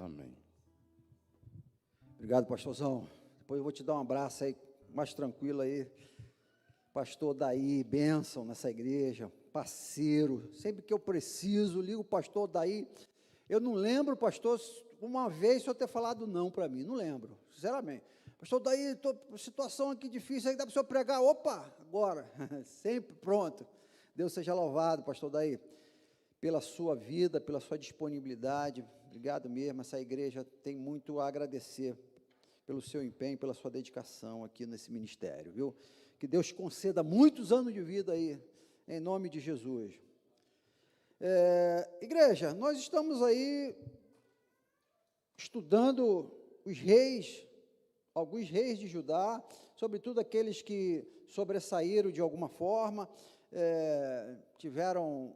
Amém. Obrigado, pastorzão. Depois eu vou te dar um abraço aí, mais tranquilo aí. Pastor Daí, bênção nessa igreja, parceiro. Sempre que eu preciso, ligo o pastor Daí. Eu não lembro, pastor, uma vez o senhor ter falado não para mim, não lembro, sinceramente. Pastor Daí, estou com situação aqui difícil, aí dá para o senhor pregar, opa, agora, sempre pronto. Deus seja louvado, pastor Daí, pela sua vida, pela sua disponibilidade. Obrigado mesmo, essa igreja tem muito a agradecer pelo seu empenho, pela sua dedicação aqui nesse ministério, viu? Que Deus te conceda muitos anos de vida aí, em nome de Jesus. Igreja, nós estamos aí estudando os reis, alguns reis de Judá, sobretudo aqueles que sobressaíram de alguma forma, tiveram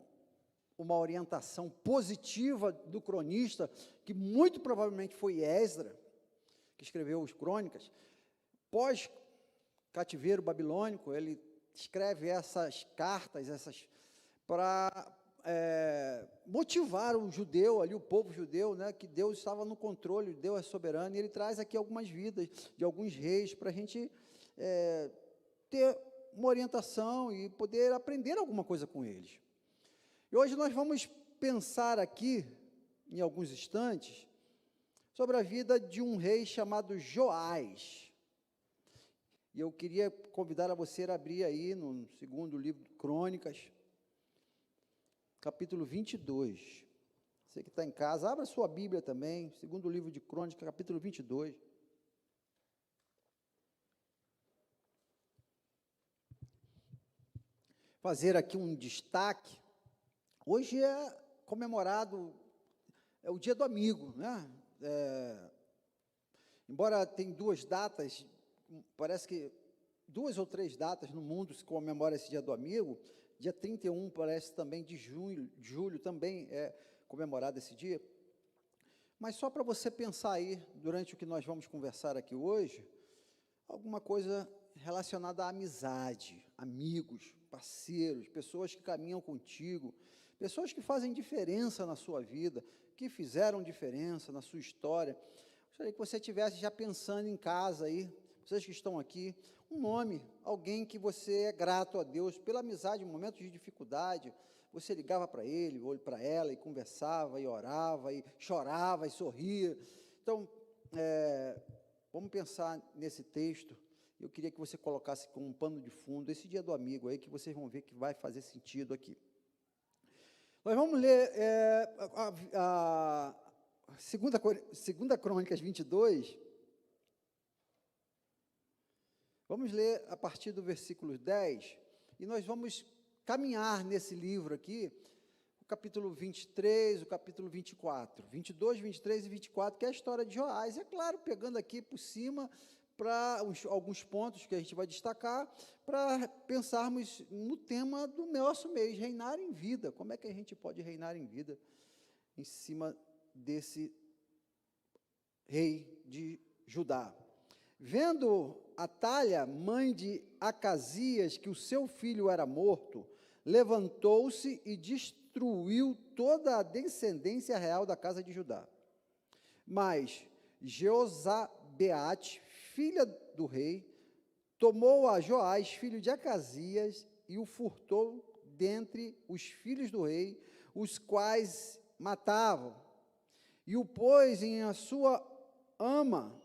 uma orientação positiva do cronista, que muito provavelmente foi Esdras, que escreveu os crônicas. Pós-cativeiro babilônico, ele escreve essas cartas, para motivar o judeu ali, o povo judeu, né, que Deus estava no controle, Deus é soberano, e ele traz aqui algumas vidas de alguns reis, para a gente ter uma orientação e poder aprender alguma coisa com eles. E hoje nós vamos pensar aqui, em alguns instantes, sobre a vida de um rei chamado Joás. E eu queria convidar a você a abrir aí no segundo livro de Crônicas, capítulo 22. Você que está em casa, abra sua Bíblia também, segundo livro de Crônicas, capítulo 22. Fazer aqui um destaque. Hoje é comemorado, é o Dia do Amigo, né? Embora tem duas datas, parece que 2 ou 3 datas no mundo se comemora esse Dia do Amigo. Dia 31, parece também, de julho também é comemorado esse dia. Mas só para você pensar aí, durante o que nós vamos conversar aqui hoje, alguma coisa relacionada à amizade, amigos, parceiros, pessoas que caminham contigo, pessoas que fazem diferença na sua vida, que fizeram diferença na sua história. Gostaria que você estivesse já pensando em casa aí, vocês que estão aqui, um nome, alguém que você é grato a Deus pela amizade em momentos de dificuldade. Você ligava para ele, ou para ela, e conversava, e orava, e chorava, e sorria. Então, vamos pensar nesse texto. Eu queria que você colocasse como um pano de fundo esse Dia do Amigo aí, que vocês vão ver que vai fazer sentido aqui. Nós vamos ler a segunda Crônicas 22. Vamos ler a partir do versículo 10, e nós vamos caminhar nesse livro aqui, o capítulo 23, o capítulo 24, 22, 23 e 24, que é a história de Joás. É claro, pegando aqui por cima, para alguns pontos que a gente vai destacar, para pensarmos no tema do nosso mês, reinar em vida. Como é que a gente pode reinar em vida em cima desse rei de Judá? Vendo Atalha, mãe de Acasias, que o seu filho era morto, levantou-se e destruiu toda a descendência real da casa de Judá. Mas Jeozabeate, filha do rei, tomou a Joás, filho de Acasias, e o furtou dentre os filhos do rei, os quais matavam, e o pôs em a sua ama,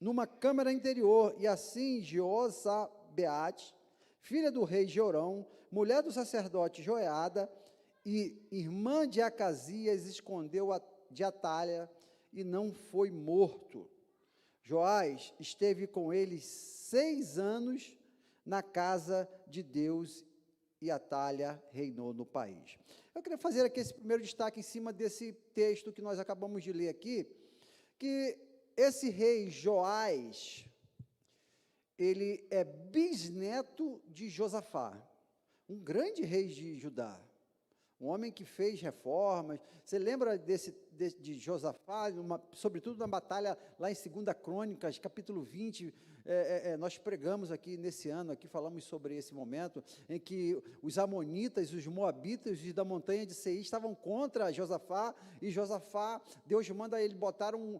numa câmara interior, e assim Jeozabeate, filha do rei Jorão, mulher do sacerdote Joiada, e irmã de Acasias, escondeu de Atalha, e não foi morto. Joás esteve com eles 6 anos na casa de Deus, e Atalha reinou no país. Eu queria fazer aqui esse primeiro destaque em cima desse texto que nós acabamos de ler aqui, que esse rei Joás, ele é bisneto de Josafá, um grande rei de Judá, um homem que fez reformas. Você lembra de Josafá, sobretudo na batalha lá em 2 Crônicas, capítulo 20, nós pregamos aqui nesse ano, aqui falamos sobre esse momento, em que os amonitas, os moabitas da montanha de Seir estavam contra Josafá, e Josafá, Deus manda ele botar um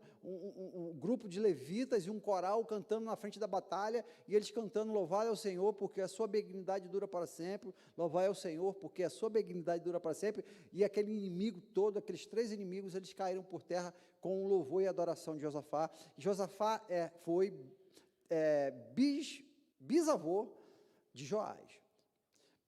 grupo de levitas e um coral cantando na frente da batalha, e eles cantando: louvai ao Senhor, porque a sua benignidade dura para sempre, louvai ao Senhor, porque a sua benignidade dura para sempre, e aquele inimigo todo, aqueles 3 inimigos, eles caíram por terra com o louvor e adoração de Josafá. Josafá foi bisavô de Joás.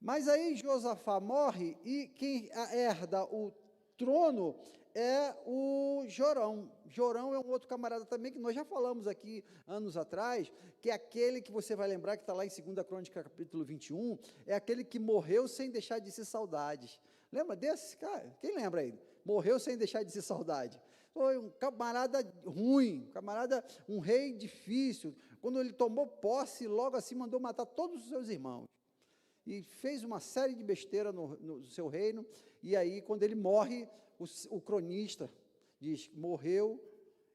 Mas aí Josafá morre, e quem herda o trono é o Jorão. Jorão é um outro camarada também, que nós já falamos aqui anos atrás, que é aquele que você vai lembrar, que está lá em 2 Crônica, capítulo 21, é aquele que morreu sem deixar de ser saudades. Lembra desse cara? Quem lembra aí? Morreu sem deixar de ser saudade. Foi um camarada ruim, um rei difícil. Quando ele tomou posse, logo assim mandou matar todos os seus irmãos. E fez uma série de besteira no seu reino. E aí, quando ele morre, o cronista diz: morreu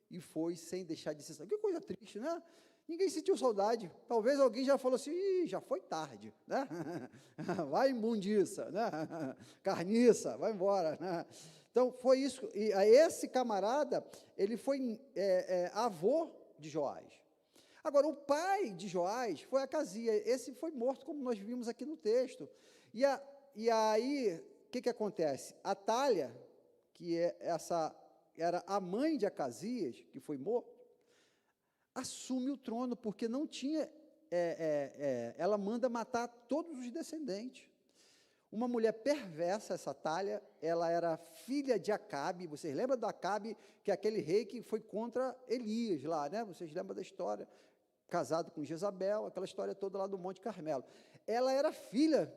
e foi sem deixar de ser saudade. Que coisa triste, né? Ninguém sentiu saudade. Talvez alguém já falou assim: ih, já foi tarde, né? Vai imundiça, né? Carniça, vai embora, né? Então, foi isso. E esse camarada, ele foi avô de Joás. Agora, o pai de Joás foi Acasias. Esse foi morto, como nós vimos aqui no texto. E aí, o que acontece? Atalha, que era a mãe de Acasias, que foi morto, assume o trono, porque não tinha, ela manda matar todos os descendentes. Uma mulher perversa, essa Atalha, ela era filha de Acabe. Vocês lembram do Acabe, que é aquele rei que foi contra Elias lá, né? Vocês lembram da história? Casado com Jezabel, aquela história toda lá do Monte Carmelo. Ela era filha,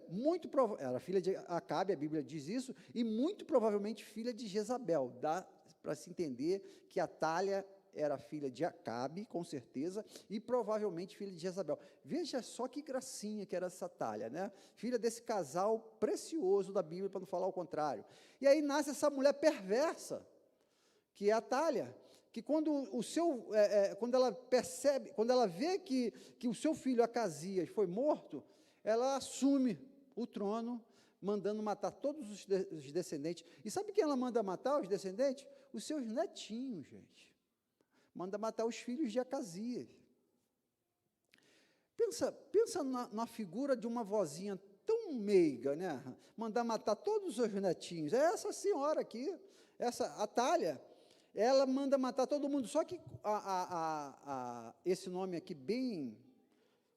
era filha de Acabe, a Bíblia diz isso, e muito provavelmente filha de Jezabel. Dá para se entender que Atalha era filha de Acabe, com certeza, e provavelmente filha de Jezabel. Veja só que gracinha que era essa Atalha, né? Filha desse casal precioso da Bíblia, para não falar o contrário. E aí nasce essa mulher perversa, que é a Atalha, que quando ela percebe, quando ela vê que o seu filho Acasias foi morto, ela assume o trono, mandando matar todos os descendentes. E sabe quem ela manda matar os descendentes? Os seus netinhos, gente. Manda matar os filhos de Acasias. Pensa na figura de uma vozinha tão meiga, né? Mandar matar todos os seus netinhos. É essa senhora aqui, essa Atalha, ela manda matar todo mundo. Só que esse nome aqui bem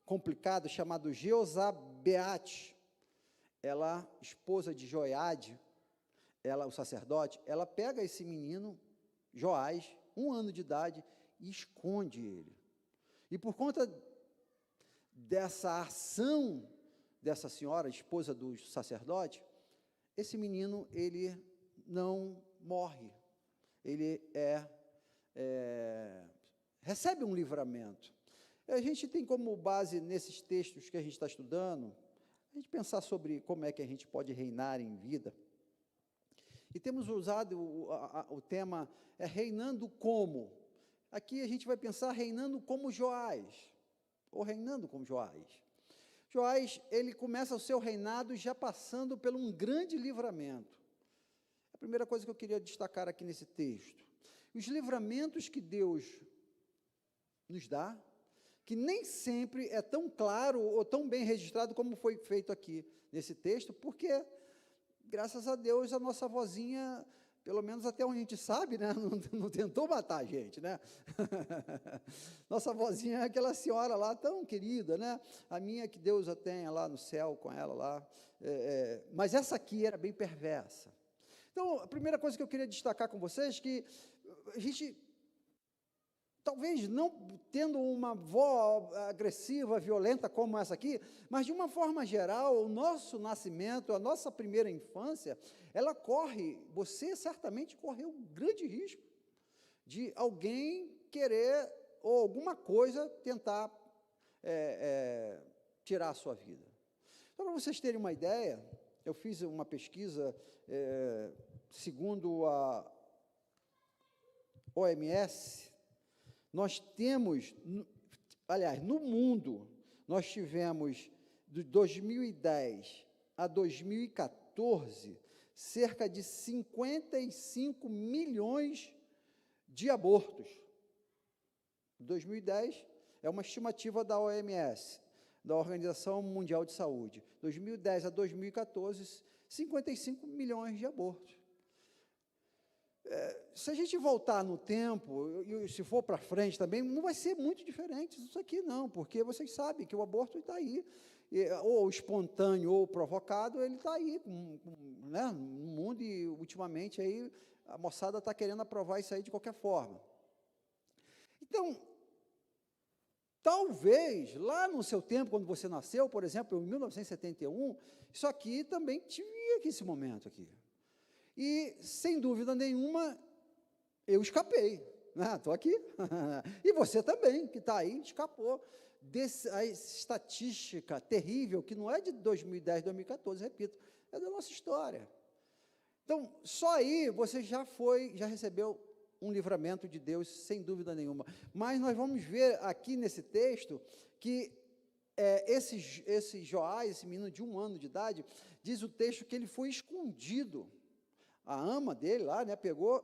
complicado, chamado Jeozabeate, ela, esposa de Joiade, o sacerdote, ela pega esse menino, Joás, 1 ano de idade, e esconde ele. E por conta dessa ação dessa senhora, esposa do sacerdote, esse menino, ele não morre. Ele recebe um livramento. A gente tem como base, nesses textos que a gente está estudando, a gente pensar sobre como é que a gente pode reinar em vida. E temos usado o tema reinando como. Aqui a gente vai pensar reinando como Joás, ou reinando como Joás. Joás, ele começa o seu reinado já passando por um grande livramento. A primeira coisa que eu queria destacar aqui nesse texto: os livramentos que Deus nos dá, que nem sempre é tão claro ou tão bem registrado como foi feito aqui nesse texto, porque, graças a Deus, a nossa vozinha, pelo menos até onde a gente sabe, né, não tentou matar a gente, né? Nossa vozinha é aquela senhora lá, tão querida, né? A minha, que Deus a tenha lá no céu com ela lá, mas essa aqui era bem perversa. Então, a primeira coisa que eu queria destacar com vocês é que a gente, talvez não tendo uma voz agressiva, violenta como essa aqui, mas de uma forma geral, o nosso nascimento, a nossa primeira infância, ela você certamente correu um grande risco de alguém querer, ou alguma coisa, tentar tirar a sua vida. Então, para vocês terem uma ideia, eu fiz uma pesquisa, segundo OMS, nós temos, aliás, no mundo, nós tivemos, de 2010 a 2014, cerca de 55 milhões de abortos. 2010 é uma estimativa da OMS, da Organização Mundial de Saúde. 2010 a 2014, 55 milhões de abortos. Se a gente voltar no tempo, e se for para frente também, não vai ser muito diferente isso aqui, não, porque vocês sabem que o aborto está aí, ou espontâneo ou provocado, ele está aí, né, no mundo, e ultimamente aí a moçada está querendo aprovar isso aí de qualquer forma. Então, talvez, lá no seu tempo, quando você nasceu, por exemplo, em 1971, isso aqui também tinha esse momento aqui. E, sem dúvida nenhuma, eu escapei, né? Estou aqui. E você também, que está aí, escapou dessa estatística terrível, que não é de 2010, 2014, repito, é da nossa história. Então, só aí você já recebeu um livramento de Deus, sem dúvida nenhuma. Mas nós vamos ver aqui nesse texto que esse Joás, esse menino de 1 ano de idade, diz o texto que ele foi escondido. A ama dele lá, né, pegou,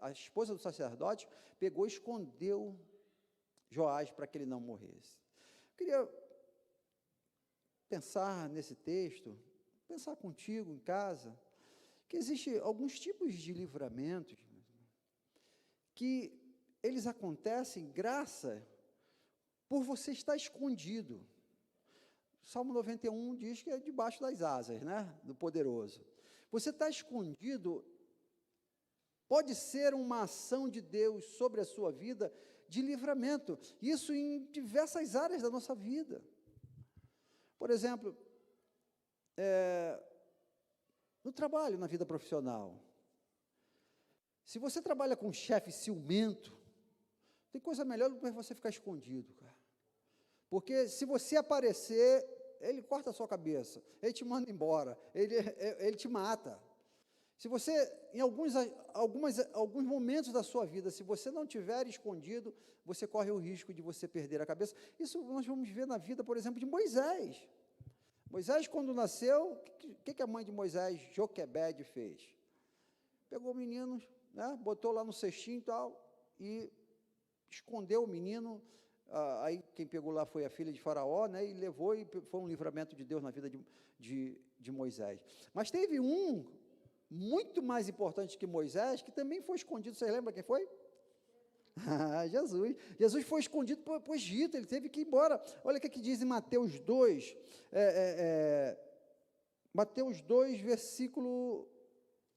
a esposa do sacerdote, pegou e escondeu Joás para que ele não morresse. Eu queria pensar nesse texto, pensar contigo em casa, que existem alguns tipos de livramentos que eles acontecem graça por você estar escondido. Salmo 91 diz que é debaixo das asas, né, do poderoso. Você está escondido, pode ser uma ação de Deus sobre a sua vida de livramento, isso em diversas áreas da nossa vida. Por exemplo, no trabalho, na vida profissional, se você trabalha com um chefe ciumento, tem coisa melhor do que você ficar escondido, cara. Porque se você aparecer, ele corta a sua cabeça, ele te manda embora, ele te mata. Se você, em alguns momentos da sua vida, se você não tiver escondido, você corre o risco de você perder a cabeça. Isso nós vamos ver na vida, por exemplo, de Moisés. Moisés, quando nasceu, o que a mãe de Moisés, Joquebede, fez? Pegou o menino, né, botou lá no cestinho e tal, e escondeu o menino. Aí quem pegou lá foi a filha de Faraó, né, e levou, e foi um livramento de Deus na vida de Moisés. Mas teve um muito mais importante que Moisés, que também foi escondido. Vocês lembram quem foi? Jesus. Jesus foi escondido para o Egito, ele teve que ir embora. Olha o que diz em Mateus 2, Mateus 2, versículo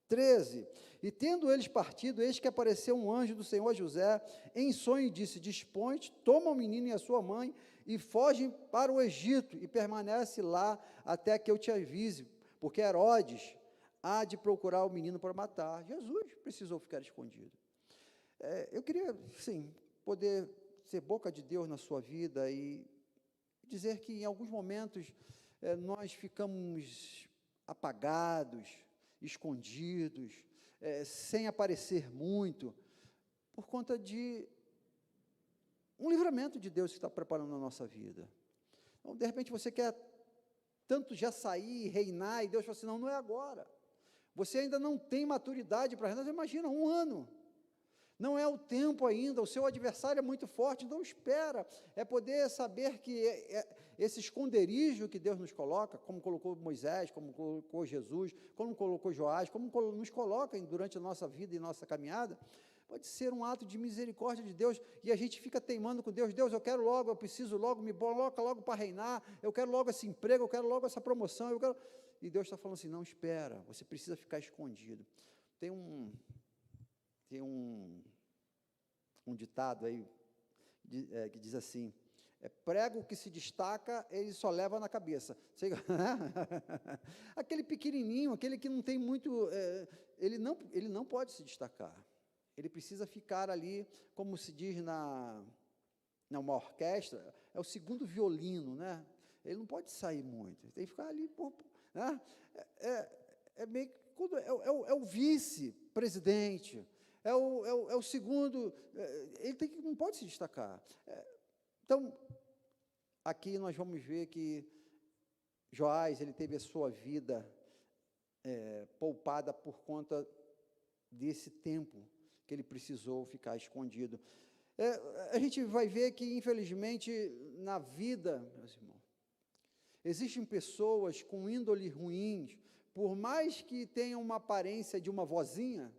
13. E tendo eles partido, eis que apareceu um anjo do Senhor a José, em sonho, e disse: dispõe-te, toma o menino e a sua mãe, e fogem para o Egito, e permanece lá até que eu te avise, porque Herodes há de procurar o menino para matar. Jesus precisou ficar escondido. Eu queria, sim, poder ser boca de Deus na sua vida e dizer que em alguns momentos nós ficamos apagados, escondidos, sem aparecer muito, por conta de um livramento de Deus que está preparando na nossa vida. Então, de repente, você quer tanto já sair, reinar, e Deus fala assim: não, não é agora. Você ainda não tem maturidade para reinar. Imagina, 1 ano. Não é o tempo ainda, o seu adversário é muito forte, então espera, é poder saber que esse esconderijo que Deus nos coloca, como colocou Moisés, como colocou Jesus, como colocou Joás, como nos coloca durante a nossa vida e nossa caminhada, pode ser um ato de misericórdia de Deus, e a gente fica teimando com Deus: Deus, eu quero logo, eu preciso logo, me coloca logo para reinar, eu quero logo esse emprego, eu quero logo essa promoção, e Deus está falando assim: não, espera, você precisa ficar escondido. Tem um ditado aí que diz assim: prego que se destaca, ele só leva na cabeça. Aquele pequenininho, aquele que não tem muito, ele não pode se destacar. Ele precisa ficar ali, como se diz numa orquestra, é o segundo violino, né? Ele não pode sair muito, tem que ficar ali, né? Meio que é o vice-presidente, é o segundo, não pode se destacar. Então, aqui nós vamos ver que Joás, ele teve a sua vida poupada por conta desse tempo que ele precisou ficar escondido. A gente vai ver que, infelizmente, na vida, meus irmãos, existem pessoas com índole ruins, por mais que tenham uma aparência de uma vozinha,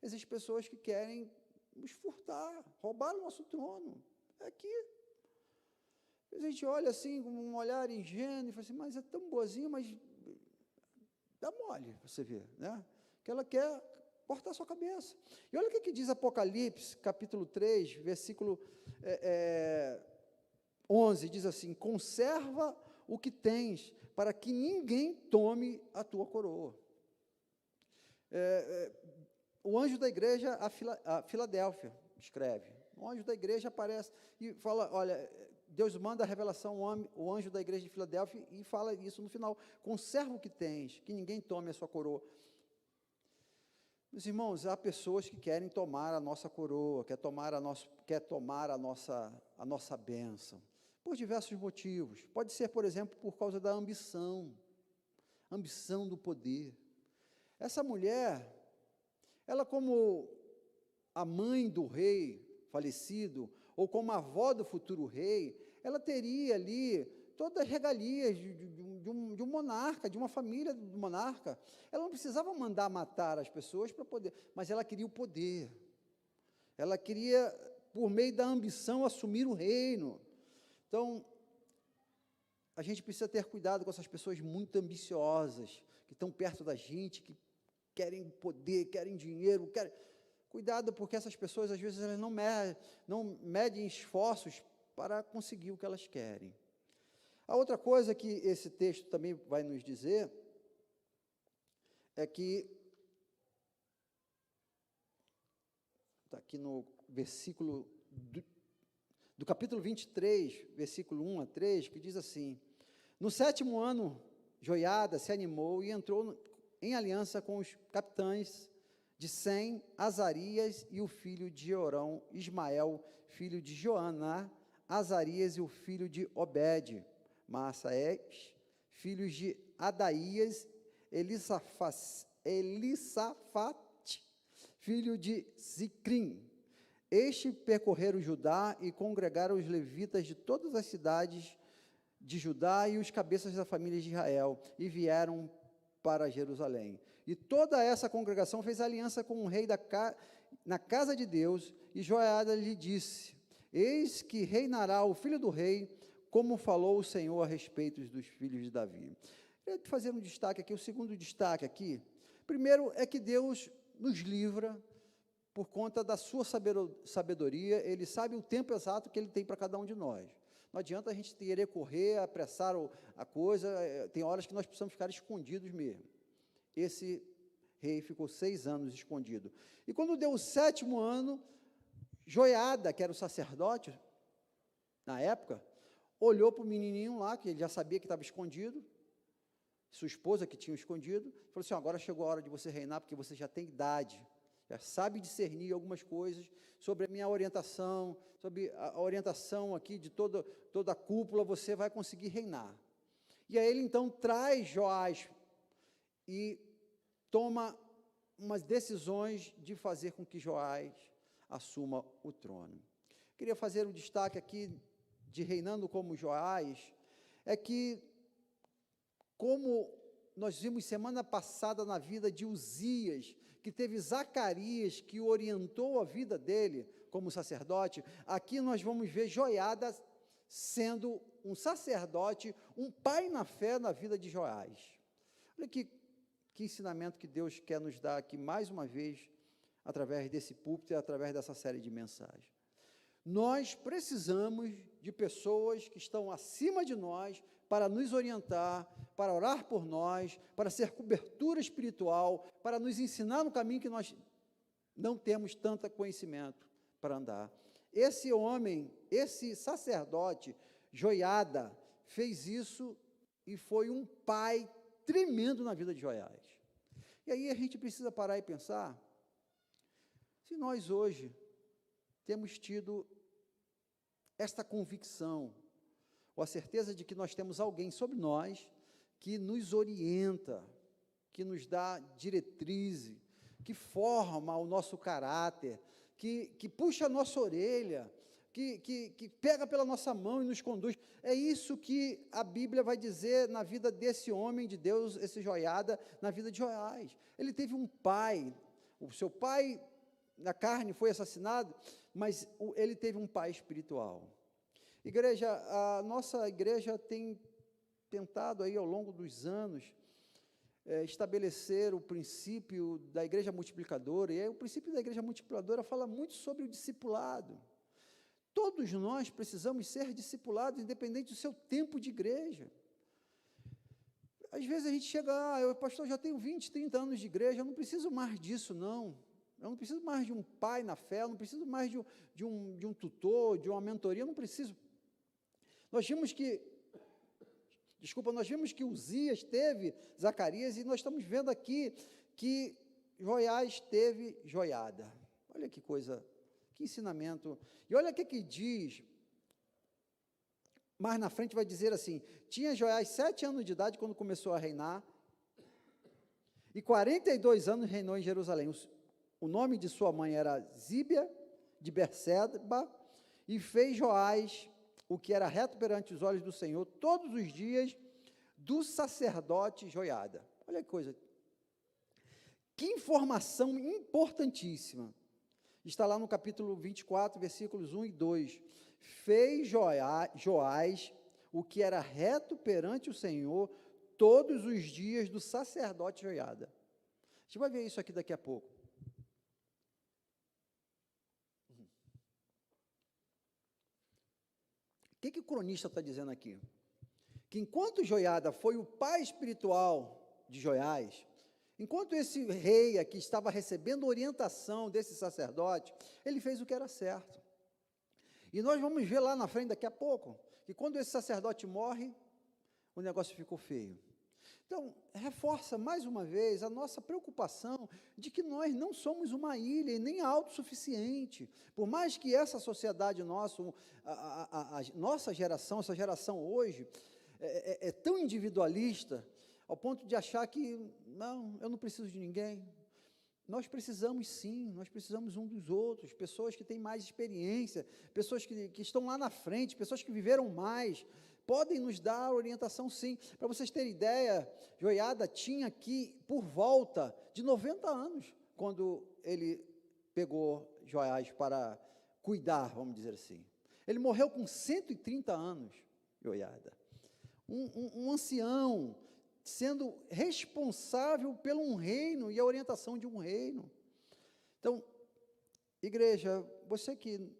existem pessoas que querem nos furtar, roubar o nosso trono. É aqui. A gente olha assim, com um olhar ingênuo, e fala assim, mas é tão boazinha, mas dá mole, você vê, né? Que ela quer cortar a sua cabeça. E olha o que diz Apocalipse, capítulo 3, versículo 11, diz assim, conserva o que tens, para que ninguém tome a tua coroa. O anjo da igreja, a Filadélfia, escreve. O anjo da igreja aparece e fala, olha, Deus manda a revelação, o anjo da igreja de Filadélfia, e fala isso no final, conserva o que tens, que ninguém tome a sua coroa. Meus irmãos, há pessoas que querem tomar a nossa coroa, quer tomar a nossa bênção, por diversos motivos. Pode ser, por exemplo, por causa da ambição do poder. Essa mulher, ela como a mãe do rei falecido, ou como a avó do futuro rei, ela teria ali todas as regalias de um monarca, de uma família do monarca. Ela não precisava mandar matar as pessoas para poder, mas ela queria o poder. Ela queria, por meio da ambição, assumir o reino. Então, a gente precisa ter cuidado com essas pessoas muito ambiciosas, que estão perto da gente, que querem poder, querem dinheiro, Cuidado, porque essas pessoas, às vezes, elas não medem esforços para conseguir o que elas querem. A outra coisa que esse texto também vai nos dizer é que, está aqui no versículo do capítulo 23, versículo 1 a 3, que diz assim, no 7º ano, Joiada se animou e entrou em aliança com os capitães de Sem, Azarias e o filho de Jorão, Ismael, filho de Joaná, Azarias e o filho de Obed, Maasaés, filhos de Adaías, Elisafate, filho de Zicrim. Este percorreram Judá e congregaram os levitas de todas as cidades de Judá e os cabeças da família de Israel, e vieram para Jerusalém. E toda essa congregação fez aliança com o rei na casa de Deus, e Joiada lhe disse, eis que reinará o filho do rei, como falou o Senhor a respeito dos filhos de Davi. Eu queria fazer um destaque aqui, o segundo destaque aqui. Primeiro é que Deus nos livra por conta da sua sabedoria, Ele sabe o tempo exato que Ele tem para cada um de nós. Não adianta a gente querer correr, apressar a coisa, tem horas que nós precisamos ficar escondidos mesmo. Esse rei ficou 6 anos escondido. E quando deu o 7º ano, Joiada, que era o sacerdote, na época, olhou para o menininho lá, que ele já sabia que estava escondido, sua esposa que tinha escondido, falou assim, agora chegou a hora de você reinar, porque você já tem idade, já sabe discernir algumas coisas sobre a minha orientação, sobre a orientação aqui de toda a cúpula, você vai conseguir reinar. E aí ele então traz Joás e toma umas decisões de fazer com que Joás assuma o trono. Queria fazer um destaque aqui de reinando como Joás, é que, como nós vimos semana passada na vida de Uzias, que teve Zacarias, que orientou a vida dele como sacerdote, aqui nós vamos ver Joiada sendo um sacerdote, um pai na fé na vida de Joás. Olha que ensinamento que Deus quer nos dar aqui, mais uma vez, através desse púlpito e através dessa série de mensagens. Nós precisamos de pessoas que estão acima de nós para nos orientar, para orar por nós, para ser cobertura espiritual, para nos ensinar no caminho que nós não temos tanto conhecimento para andar. Esse homem, esse sacerdote, Joiada, fez isso e foi um pai tremendo na vida de Joiás. E aí a gente precisa parar e pensar, Se nós hoje temos tido esta convicção, ou a certeza de que nós temos alguém sobre nós que nos orienta, que nos dá diretriz, que forma o nosso caráter, que puxa a nossa orelha, que pega pela nossa mão e nos conduz. É isso que a Bíblia vai dizer na vida desse homem de Deus, esse Joiada, na vida de Joiás. Ele teve um pai, o seu pai na carne foi assassinado, mas ele teve um pai espiritual. Igreja, a nossa igreja tem tentado aí ao longo dos anos estabelecer o princípio da igreja multiplicadora, e aí o princípio da igreja multiplicadora fala muito sobre o discipulado. Todos nós precisamos ser discipulados, independente do seu tempo de igreja. Às vezes a gente chega, pastor, já tenho 20, 30 anos de igreja, eu não preciso mais disso, não. Eu não preciso mais de um pai na fé, eu não preciso mais de um tutor, de uma mentoria, eu não preciso. Nós vimos que Uzias teve Zacarias, e nós estamos vendo aqui que Joiás teve Joiada. Olha que coisa, que ensinamento. E olha o que diz, mais na frente vai dizer assim, tinha Joiás 7 anos de idade quando começou a reinar, e 42 anos reinou em Jerusalém. O nome de sua mãe era Zíbia, de Berseba, e fez Joás o que era reto perante os olhos do Senhor, todos os dias do sacerdote Joiada. Olha que coisa, que informação importantíssima, está lá no capítulo 24, versículos 1 e 2, fez Joás o que era reto perante o Senhor, todos os dias do sacerdote Joiada. A gente vai ver isso aqui daqui a pouco. O que o cronista está dizendo aqui? Que enquanto Joiada foi o pai espiritual de Joiás, enquanto esse rei aqui estava recebendo orientação desse sacerdote, ele fez o que era certo. E nós vamos ver lá na frente daqui a pouco, que quando esse sacerdote morre, o negócio ficou feio. Então, reforça mais uma vez a nossa preocupação de que nós não somos uma ilha e nem autossuficiente. Por mais que essa sociedade nossa, a nossa geração, essa geração hoje, é tão individualista, ao ponto de achar que, não, eu não preciso de ninguém. Nós precisamos sim, nós precisamos um dos outros, pessoas que têm mais experiência, pessoas que estão lá na frente, pessoas que viveram mais, podem nos dar orientação sim. Para vocês terem ideia, Joiada tinha aqui por volta de 90 anos, quando ele pegou Joiás para cuidar, vamos dizer assim. Ele morreu com 130 anos, Joiada. Um ancião, sendo responsável pelo um reino e a orientação de um reino. Então, igreja, você que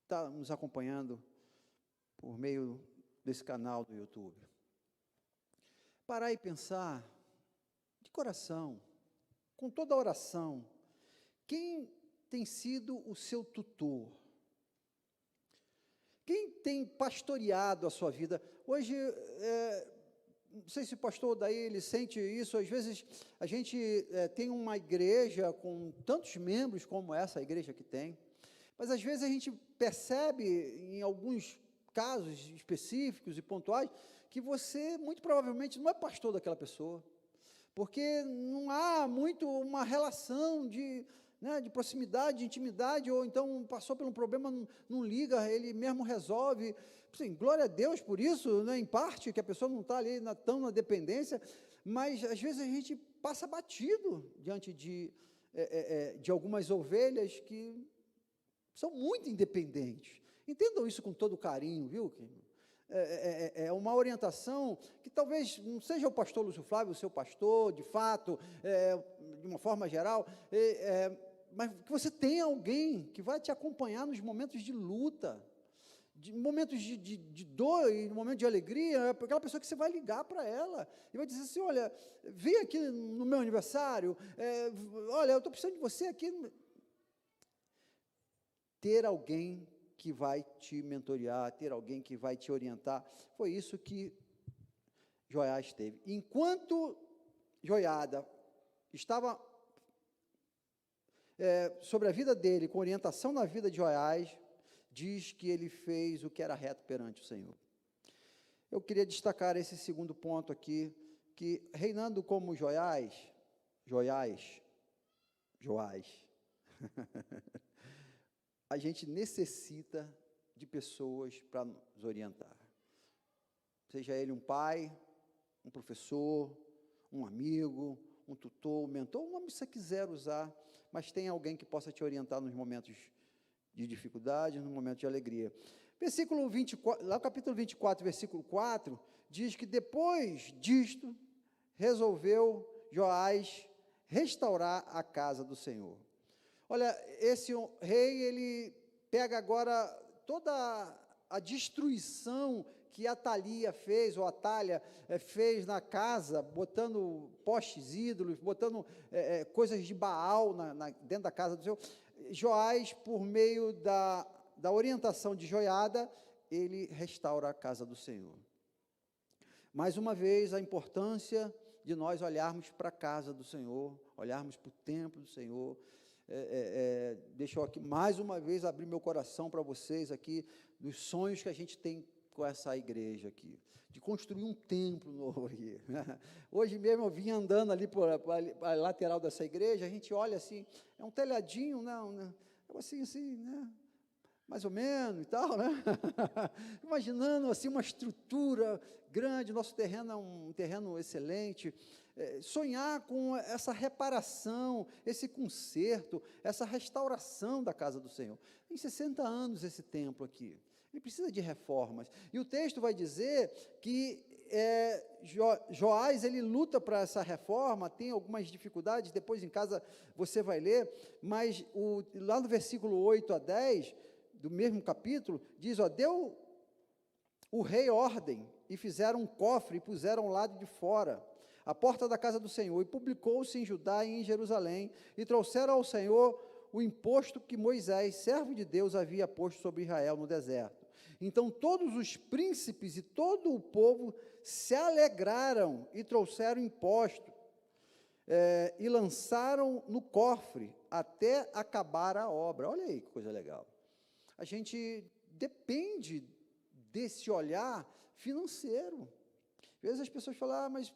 está nos acompanhando por meio desse canal do YouTube, parar e pensar, de coração, com toda a oração, quem tem sido o seu tutor? Quem tem pastoreado a sua vida? Hoje, não sei se o pastor daí ele sente isso, às vezes a gente tem uma igreja com tantos membros como essa igreja que tem, mas às vezes a gente percebe, em alguns casos específicos e pontuais, que você muito provavelmente não é pastor daquela pessoa, porque não há muito uma relação de proximidade, de intimidade, ou então passou por um problema, não liga, ele mesmo resolve. Sim, glória a Deus por isso, né, em parte, que a pessoa não está ali tão na dependência, mas às vezes a gente passa batido diante de algumas ovelhas que são muito independentes. Entendam isso com todo carinho, viu? É uma orientação que talvez não seja o pastor Lúcio Flávio, o seu pastor, de fato, de uma forma geral, mas que você tenha alguém que vai te acompanhar nos momentos de luta, de momentos de dor e momentos de alegria, aquela pessoa que você vai ligar para ela e vai dizer assim, olha, vem aqui no meu aniversário, olha, eu estou precisando de você aqui. Ter alguém que vai te mentorear, ter alguém que vai te orientar, foi isso que Joiás teve. Enquanto Joiada estava sobre a vida dele, com orientação na vida de Joiás, diz que ele fez o que era reto perante o Senhor. Eu queria destacar esse segundo ponto aqui, que reinando como Joiás, a gente necessita de pessoas para nos orientar. Seja ele um pai, um professor, um amigo, um tutor, um mentor, o nome que você quiser usar, mas tem alguém que possa te orientar nos momentos de dificuldade, nos momentos de alegria. Versículo 24, lá no capítulo 24, versículo 4, diz que depois disto, resolveu Joás restaurar a casa do Senhor. Olha, esse rei, ele pega agora toda a destruição que Atalia fez, ou Atalha fez na casa, botando postes ídolos, botando coisas de Baal dentro da casa do Senhor. Joás, por meio da orientação de Joiada, ele restaura a casa do Senhor. Mais uma vez, a importância de nós olharmos para a casa do Senhor, olharmos para o templo do Senhor. Deixa eu aqui, mais uma vez, abrir meu coração para vocês aqui, dos sonhos que a gente tem com essa igreja aqui, de construir um templo novo aqui. Hoje mesmo eu vim andando ali para a lateral dessa igreja, a gente olha assim, é um telhadinho, né, assim, né, mais ou menos e tal, né? Imaginando assim uma estrutura grande, nosso terreno é um terreno excelente, sonhar com essa reparação, esse conserto, essa restauração da casa do Senhor. Tem 60 anos esse templo aqui, ele precisa de reformas, e o texto vai dizer que Joás, ele luta para essa reforma, tem algumas dificuldades, depois em casa você vai ler, mas lá no versículo 8 a 10, do mesmo capítulo, diz, deu o rei ordem, e fizeram um cofre, e puseram ao lado de fora, a porta da casa do Senhor, e publicou-se em Judá e em Jerusalém, e trouxeram ao Senhor o imposto que Moisés, servo de Deus, havia posto sobre Israel no deserto. Então todos os príncipes e todo o povo se alegraram, e trouxeram imposto, e lançaram no cofre, até acabar a obra. Olha aí que coisa legal. A gente depende desse olhar financeiro. Às vezes as pessoas falam, mas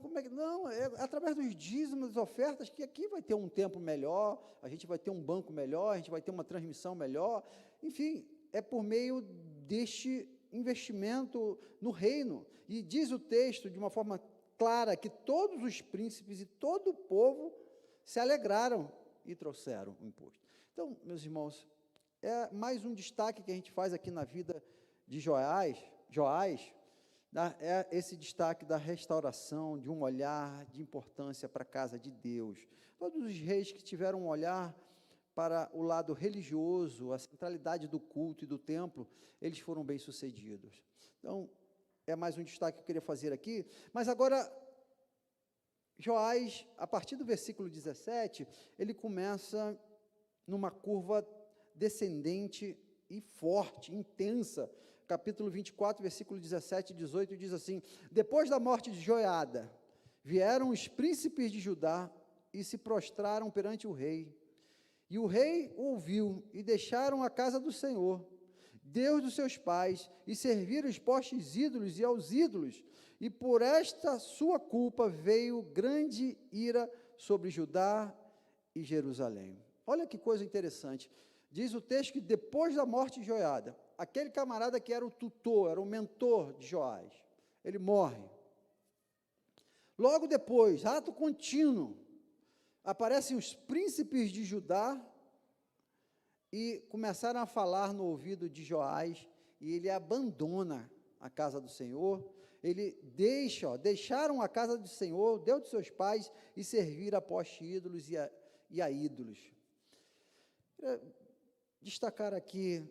como é que... Não, é através dos dízimos, das ofertas, que aqui vai ter um tempo melhor, a gente vai ter um banco melhor, a gente vai ter uma transmissão melhor, enfim, é por meio deste investimento no reino. E diz o texto, de uma forma clara, que todos os príncipes e todo o povo se alegraram e trouxeram o imposto. Então, meus irmãos, é mais um destaque que a gente faz aqui na vida de Joás, é esse destaque da restauração, de um olhar de importância para a casa de Deus. Todos os reis que tiveram um olhar para o lado religioso, a centralidade do culto e do templo, eles foram bem-sucedidos. Então, é mais um destaque que eu queria fazer aqui, mas agora, Joás, a partir do versículo 17, ele começa numa curva descendente e forte, intensa. Capítulo 24, versículo 17 e 18, diz assim, depois da morte de Joiada, vieram os príncipes de Judá e se prostraram perante o rei. E o rei ouviu, e deixaram a casa do Senhor, Deus dos seus pais, e serviram os postes ídolos e aos ídolos, e por esta sua culpa veio grande ira sobre Judá e Jerusalém. Olha que coisa interessante. Diz o texto que depois da morte de Joiada, aquele camarada que era o tutor, era o mentor de Joás, ele morre. Logo depois, ato contínuo, aparecem os príncipes de Judá e começaram a falar no ouvido de Joás, e ele abandona a casa do Senhor, ele deixaram a casa do Senhor, Deus de seus pais, e servir a postes ídolos e a ídolos. Destacar aqui,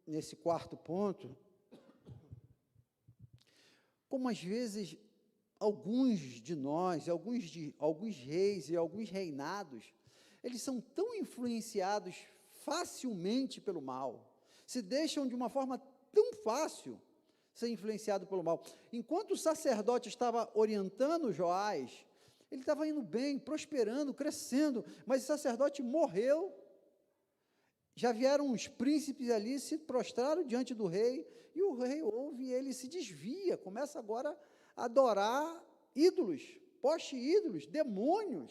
nesse quarto ponto, como às vezes alguns de nós, alguns reis e alguns reinados, eles são tão influenciados facilmente pelo mal, se deixam de uma forma tão fácil ser influenciado pelo mal. Enquanto o sacerdote estava orientando Joás, ele estava indo bem, prosperando, crescendo, mas o sacerdote morreu. Já vieram os príncipes ali, se prostraram diante do rei, e o rei ouve, e ele se desvia, começa agora a adorar ídolos, poste-ídolos, demônios.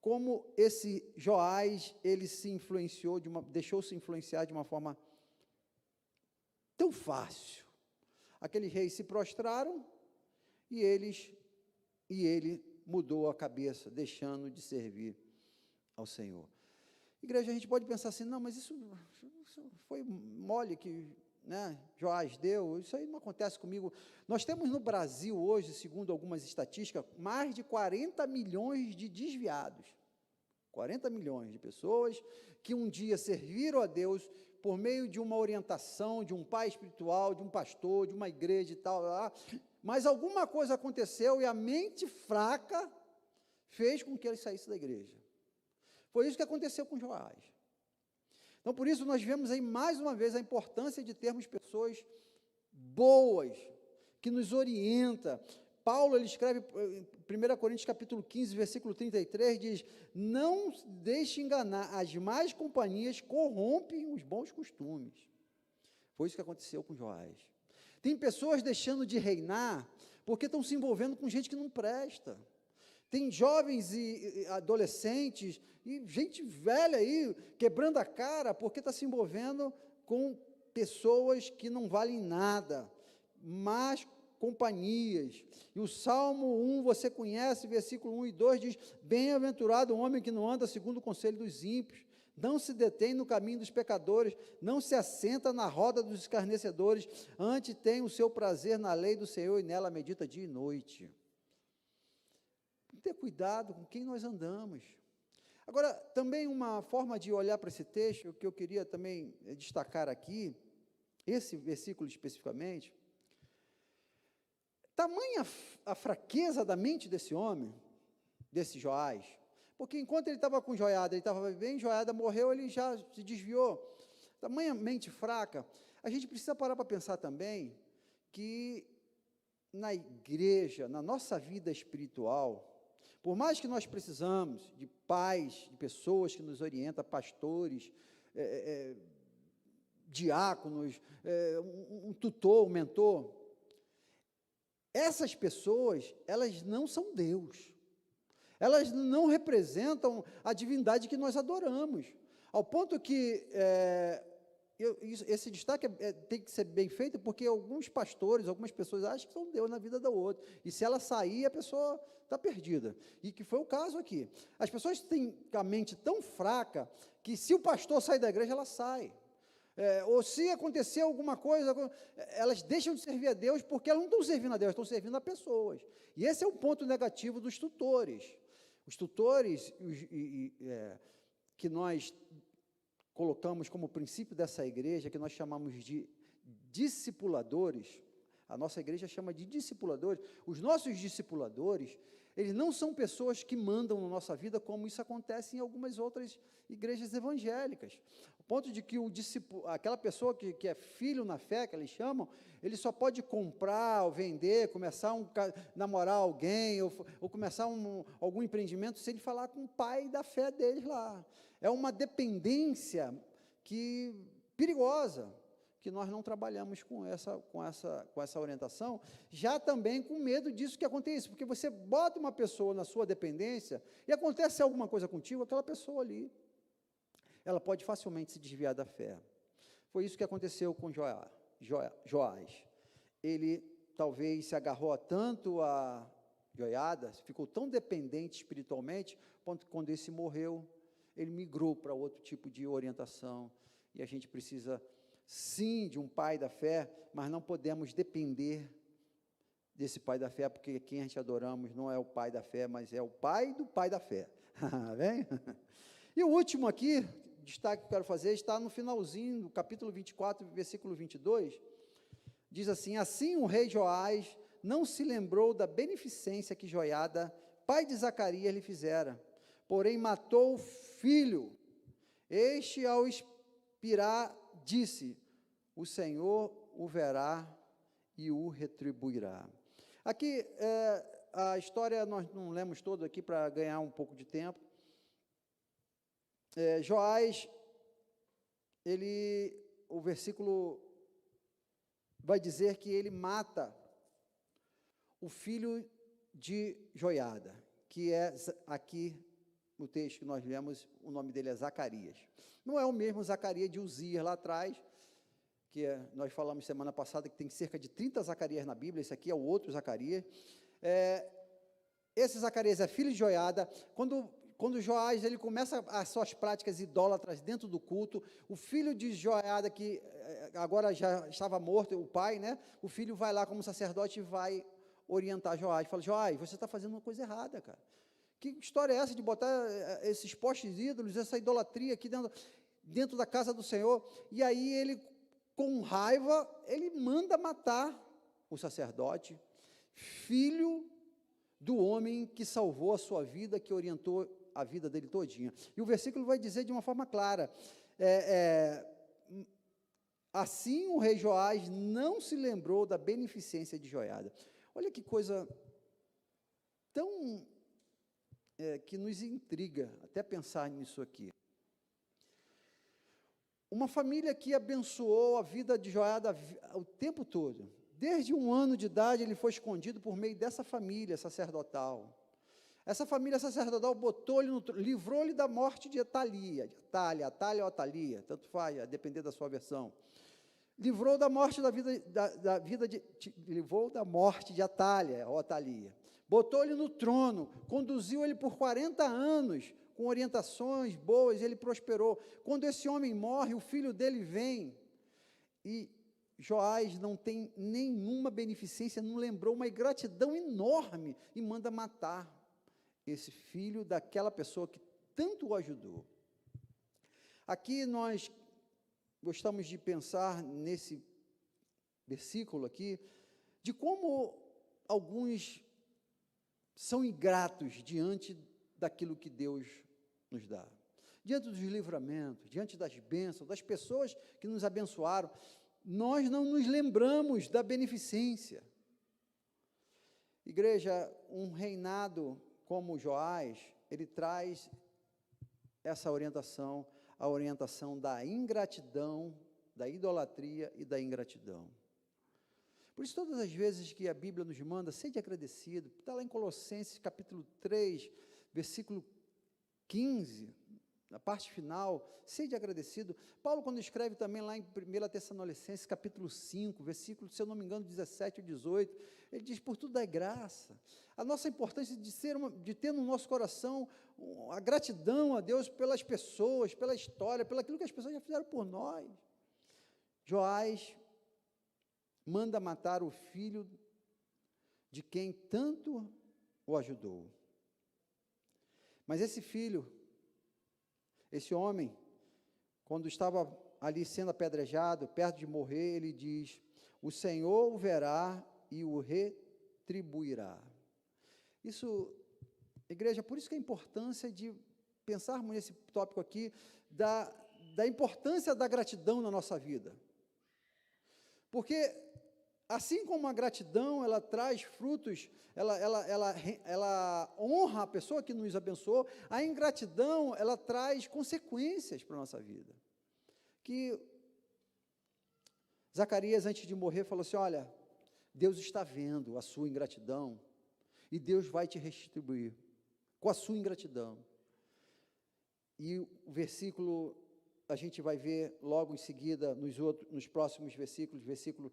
Como esse Joás, ele se influenciou, deixou-se influenciar de uma forma tão fácil. Aqueles reis se prostraram, e ele mudou a cabeça, deixando de servir ao Senhor. Igreja, a gente pode pensar assim, não, mas isso foi mole que, né, Joás deu, isso aí não acontece comigo. Nós temos no Brasil hoje, segundo algumas estatísticas, mais de 40 milhões de desviados. 40 milhões de pessoas que um dia serviram a Deus por meio de uma orientação, de um pai espiritual, de um pastor, de uma igreja e tal, mas alguma coisa aconteceu e a mente fraca fez com que ele saísse da igreja. Foi isso que aconteceu com Joás. Então, por isso, nós vemos aí, mais uma vez, a importância de termos pessoas boas, que nos orientam. Paulo, ele escreve em 1 Coríntios, capítulo 15, versículo 33, diz, não deixe enganar, as más companhias corrompem os bons costumes. Foi isso que aconteceu com Joás. Tem pessoas deixando de reinar, porque estão se envolvendo com gente que não presta. Tem jovens e adolescentes, e gente velha aí, quebrando a cara, porque está se envolvendo com pessoas que não valem nada, más companhias. E o Salmo 1, você conhece, versículo 1 e 2, diz, bem-aventurado o homem que não anda segundo o conselho dos ímpios, não se detém no caminho dos pecadores, não se assenta na roda dos escarnecedores, antes tem o seu prazer na lei do Senhor, e nela medita dia e noite. Ter cuidado com quem nós andamos. Agora, também uma forma de olhar para esse texto, que eu queria também destacar aqui, esse versículo especificamente, tamanha a fraqueza da mente desse homem, desse Joás, porque enquanto ele estava com Joiada, ele estava bem, Joiada morreu, ele já se desviou, tamanha mente fraca. A gente precisa parar para pensar também, que na igreja, na nossa vida espiritual, por mais que nós precisamos de pais, de pessoas que nos orientam, pastores, diáconos, um tutor, um mentor, essas pessoas, elas não são Deus, elas não representam a divindade que nós adoramos, ao ponto que esse destaque tem que ser bem feito, porque alguns pastores, algumas pessoas acham que são Deus na vida da outra, e se ela sair, a pessoa está perdida, e que foi o caso aqui. As pessoas têm a mente tão fraca, que se o pastor sair da igreja, ela sai, ou se acontecer alguma coisa, elas deixam de servir a Deus, porque elas não estão servindo a Deus, estão servindo a pessoas, e esse é o ponto negativo dos tutores. Os tutores que nós colocamos como princípio dessa igreja, que nós chamamos de discipuladores, a nossa igreja chama de discipuladores, os nossos discipuladores, eles não são pessoas que mandam na nossa vida, como isso acontece em algumas outras igrejas evangélicas, o ponto de que aquela pessoa que é filho na fé, que eles chamam, ele só pode comprar, ou vender, começar namorar alguém, ou começar algum empreendimento, se ele falar com o pai da fé deles lá. É uma dependência perigosa, que nós não trabalhamos com essa orientação, já também com medo disso que aconteça, porque você bota uma pessoa na sua dependência, e acontece alguma coisa contigo, aquela pessoa ali, ela pode facilmente se desviar da fé. Foi isso que aconteceu com Joás. Ele talvez se agarrou tanto a Joiada, ficou tão dependente espiritualmente, ponto que quando esse morreu, ele migrou para outro tipo de orientação, e a gente precisa, sim, de um pai da fé, mas não podemos depender desse pai da fé, porque quem a gente adoramos não é o pai da fé, mas é o pai do pai da fé, bem? E o último aqui, destaque que eu quero fazer, está no finalzinho, do capítulo 24, versículo 22, diz assim, assim o rei Joás não se lembrou da beneficência que Joiada, pai de Zacarias, lhe fizera, porém matou o filho. Este, ao expirar, disse, o Senhor o verá e o retribuirá. Aqui, a história nós não lemos toda aqui para ganhar um pouco de tempo. Joás, o versículo vai dizer que ele mata o filho de Joiada, que é aqui no texto que nós lemos, o nome dele é Zacarias. Não é o mesmo Zacarias de Uzias lá atrás, que nós falamos semana passada que tem cerca de 30 Zacarias na Bíblia, esse aqui é o outro Zacarias. Esse Zacarias é filho de Joiada. Quando Joás ele começa as suas práticas idólatras dentro do culto, o filho de Joiada, que agora já estava morto, o pai, né? O filho vai lá como sacerdote e vai orientar Joás. Fala, Joás, você está fazendo uma coisa errada, cara. Que história é essa de botar esses postes ídolos, essa idolatria aqui dentro da casa do Senhor? E aí ele, com raiva, ele manda matar o sacerdote, filho do homem que salvou a sua vida, que orientou a vida dele todinha. E o versículo vai dizer de uma forma clara, assim o rei Joás não se lembrou da beneficência de Joiada. Olha que coisa tão que nos intriga até pensar nisso aqui. Uma família que abençoou a vida de Joiada o tempo todo. Desde 1 ano de idade ele foi escondido por meio dessa família sacerdotal. Essa família sacerdotal livrou-lhe da morte de Atalia, Atalha ou Atalia, tanto faz, a depender da sua versão. Livrou da morte livrou da morte de Atalha ou Atalia. Botou-lhe no trono, conduziu ele por 40 anos, com orientações boas, ele prosperou. Quando esse homem morre, o filho dele vem, e Joás não tem nenhuma beneficência, não lembrou uma ingratidão enorme, e manda matar esse filho daquela pessoa que tanto o ajudou. Aqui nós gostamos de pensar nesse versículo aqui, de como alguns são ingratos diante daquilo que Deus nos dá. Diante dos livramentos, diante das bênçãos, das pessoas que nos abençoaram, nós não nos lembramos da beneficência. Igreja, um reinado como Joás, ele traz essa orientação, a orientação da ingratidão, da idolatria e da ingratidão. Por isso, todas as vezes que a Bíblia nos manda, sede agradecido, está lá em Colossenses capítulo 3, versículo 15, na parte final, sede agradecido. Paulo, quando escreve também lá em 1 Tessalonicenses capítulo 5, versículo, se eu não me engano, 17 ou 18, ele diz, por tudo dai graça. A nossa importância de ter no nosso coração a gratidão a Deus pelas pessoas, pela história, pelo aquilo que as pessoas já fizeram por nós. Joás manda matar o filho de quem tanto o ajudou. Mas esse filho, esse homem, quando estava ali sendo apedrejado, perto de morrer, ele diz, o Senhor o verá e o retribuirá. Isso, igreja, por isso que a importância de pensarmos nesse tópico aqui, da importância da gratidão na nossa vida. Porque, assim como a gratidão, ela traz frutos, ela honra a pessoa que nos abençoou, a ingratidão, ela traz consequências para a nossa vida. Que Zacarias, antes de morrer, falou assim, olha, Deus está vendo a sua ingratidão, e Deus vai te retribuir com a sua ingratidão. E o versículo, a gente vai ver logo em seguida, nos próximos versículos, versículo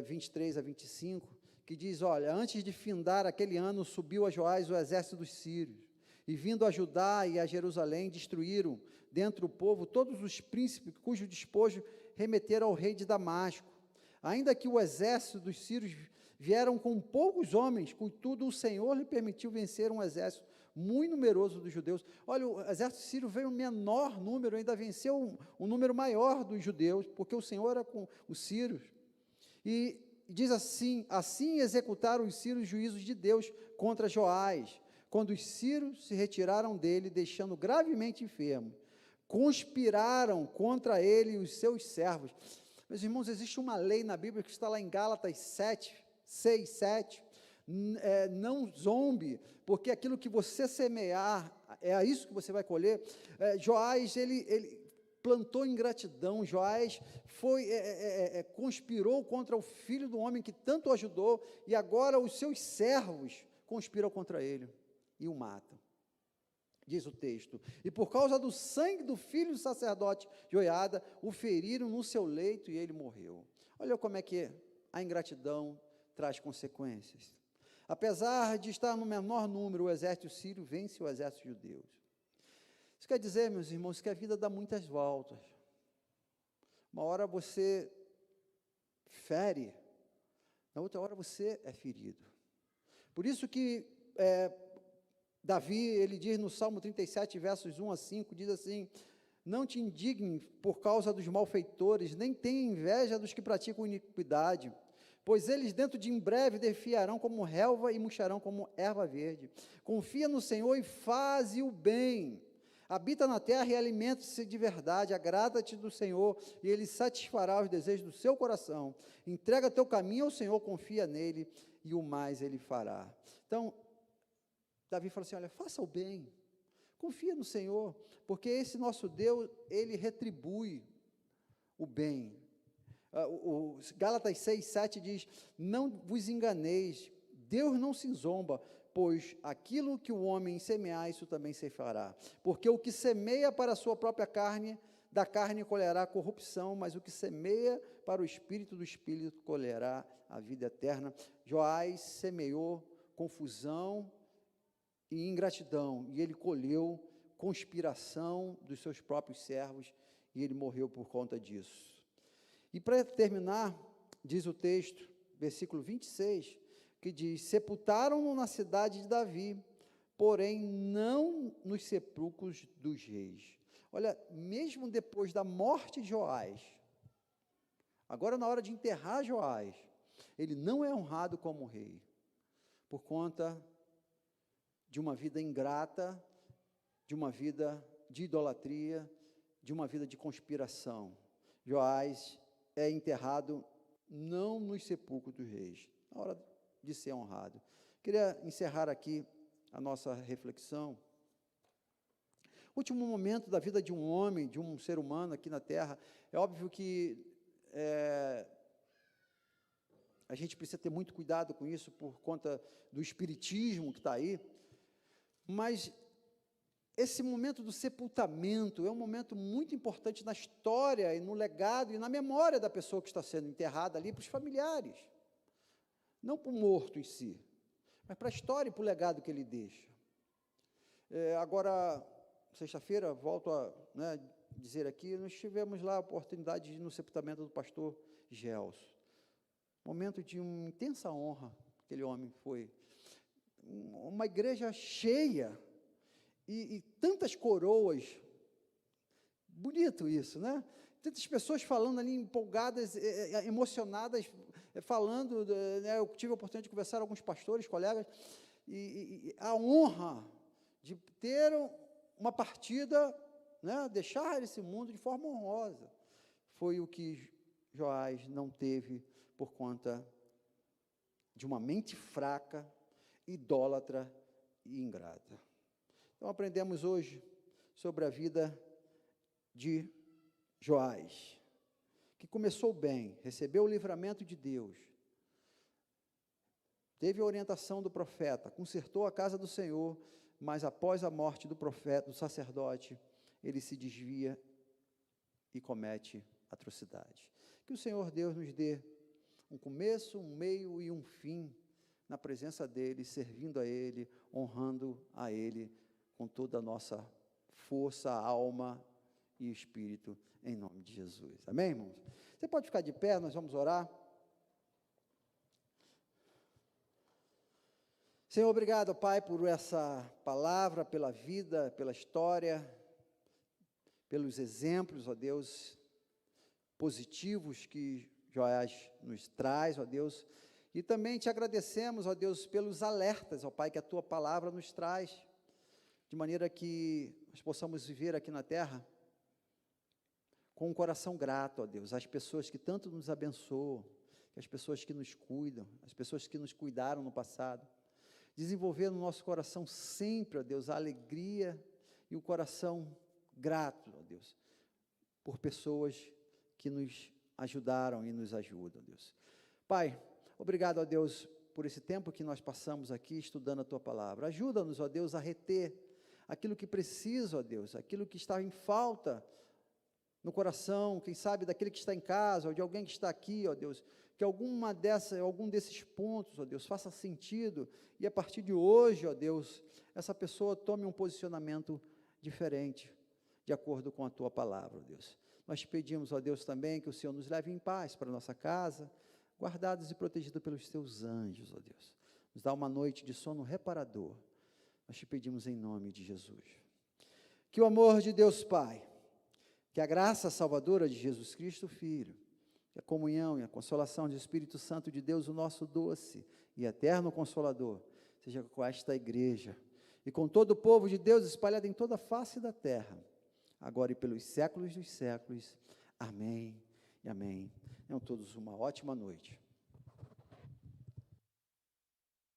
23 a 25, que diz, olha, antes de findar aquele ano, subiu a Joás o exército dos sírios, e vindo a Judá e a Jerusalém, destruíram dentro do povo todos os príncipes, cujo despojo remeteram ao rei de Damasco. Ainda que o exército dos sírios vieram com poucos homens, contudo o Senhor lhe permitiu vencer um exército muito numeroso dos judeus. Olha, o exército sírio veio um menor número, ainda venceu um número maior dos judeus, porque o Senhor era com os sírios. E diz assim, assim executaram os sírios juízos de Deus contra Joás, quando os sírios se retiraram dele, deixando gravemente enfermo. Conspiraram contra ele e os seus servos. Meus irmãos, existe uma lei na Bíblia que está lá em Gálatas 6, 7, não zombe, porque aquilo que você semear, é isso que você vai colher. Joás, ele plantou ingratidão. Joás conspirou contra o filho do homem que tanto o ajudou, e agora os seus servos conspiram contra ele e o matam. Diz o texto: e por causa do sangue do filho do sacerdote Joiada, o feriram no seu leito e ele morreu. Olha como é que a ingratidão traz consequências. Apesar de estar no menor número, o exército sírio vence o exército judeu. Isso quer dizer, meus irmãos, que a vida dá muitas voltas. Uma hora você fere, na outra hora você é ferido. Por isso que Davi, ele diz no Salmo 37, versos 1 a 5, diz assim: não te indignes por causa dos malfeitores, nem tenha inveja dos que praticam iniquidade, pois eles dentro de em breve defiarão como relva e murcharão como erva verde. Confia no Senhor e faze o bem. Habita na terra e alimenta-se de verdade. Agrada-te do Senhor e Ele satisfará os desejos do seu coração. Entrega teu caminho ao Senhor, confia nele e o mais Ele fará. Então, Davi fala assim: olha, faça o bem, confia no Senhor, porque esse nosso Deus, Ele retribui o bem. O Gálatas 6, 7 diz: não vos enganeis, Deus não se zomba, pois aquilo que o homem semear, isso também se fará. Porque o que semeia para a sua própria carne, da carne colherá corrupção, mas o que semeia para o Espírito, do Espírito colherá a vida eterna. Joás semeou confusão e ingratidão, e ele colheu conspiração dos seus próprios servos, e ele morreu por conta disso. E para terminar, diz o texto, versículo 26, que diz: sepultaram-no na cidade de Davi, porém não nos sepulcros dos reis. Olha, mesmo depois da morte de Joás, agora na hora de enterrar Joás, ele não é honrado como rei, por conta de uma vida ingrata, de uma vida de idolatria, de uma vida de conspiração. Joás é enterrado não nos sepulcros dos reis, na hora de ser honrado. Queria encerrar aqui a nossa reflexão. Último momento da vida de um homem, de um ser humano aqui na Terra. É óbvio que a gente precisa ter muito cuidado com isso por conta do espiritismo que está aí, mas esse momento do sepultamento é um momento muito importante na história e no legado e na memória da pessoa que está sendo enterrada ali, para os familiares, não para o morto em si, mas para a história e para o legado que ele deixa. Agora, sexta-feira, volto a dizer aqui, nós tivemos lá a oportunidade de ir no sepultamento do pastor Gelson. Momento de uma intensa honra, aquele homem foi. Uma igreja cheia, e tantas coroas, bonito isso, né? Tantas pessoas falando ali, empolgadas, emocionadas, falando, eu tive a oportunidade de conversar com alguns pastores, colegas, e a honra de ter uma partida, deixar esse mundo de forma honrosa, foi o que Joás não teve por conta de uma mente fraca, idólatra e ingrata. Então, aprendemos hoje sobre a vida de Joás, que começou bem, recebeu o livramento de Deus, teve a orientação do profeta, consertou a casa do Senhor, mas após a morte do profeta, do sacerdote, ele se desvia e comete atrocidade. Que o Senhor Deus nos dê um começo, um meio e um fim na presença dEle, servindo a Ele, honrando a Ele, com toda a nossa força, alma e espírito, em nome de Jesus. Amém, irmãos? Você pode ficar de pé, nós vamos orar. Senhor, obrigado, Pai, por essa palavra, pela vida, pela história, pelos exemplos, ó Deus, positivos que Joás nos traz, ó Deus, e também te agradecemos, ó Deus, pelos alertas, ó Pai, que a Tua palavra nos traz, de maneira que nós possamos viver aqui na terra com um coração grato, ó Deus, às pessoas que tanto nos abençoam, que as pessoas que nos cuidam, as pessoas que nos cuidaram no passado, desenvolver no nosso coração sempre, ó Deus, a alegria e o coração grato, ó Deus, por pessoas que nos ajudaram e nos ajudam, Deus. Pai, obrigado, ó Deus, por esse tempo que nós passamos aqui estudando a Tua Palavra. Ajuda-nos, ó Deus, a reter aquilo que precisa, ó Deus, aquilo que está em falta no coração, quem sabe daquele que está em casa, ou de alguém que está aqui, ó Deus, que algum desses pontos, ó Deus, faça sentido, e a partir de hoje, ó Deus, essa pessoa tome um posicionamento diferente, de acordo com a Tua Palavra, ó Deus. Nós te pedimos, ó Deus, também que o Senhor nos leve em paz para a nossa casa, guardados e protegidos pelos Teus anjos, ó Deus. Nos dá uma noite de sono reparador. Nós te pedimos em nome de Jesus. Que o amor de Deus Pai, que a graça salvadora de Jesus Cristo, Filho, que a comunhão e a consolação do Espírito Santo de Deus, o nosso doce e eterno Consolador, seja com esta igreja e com todo o povo de Deus espalhado em toda a face da terra, agora e pelos séculos dos séculos. Amém e amém. Tenham todos uma ótima noite.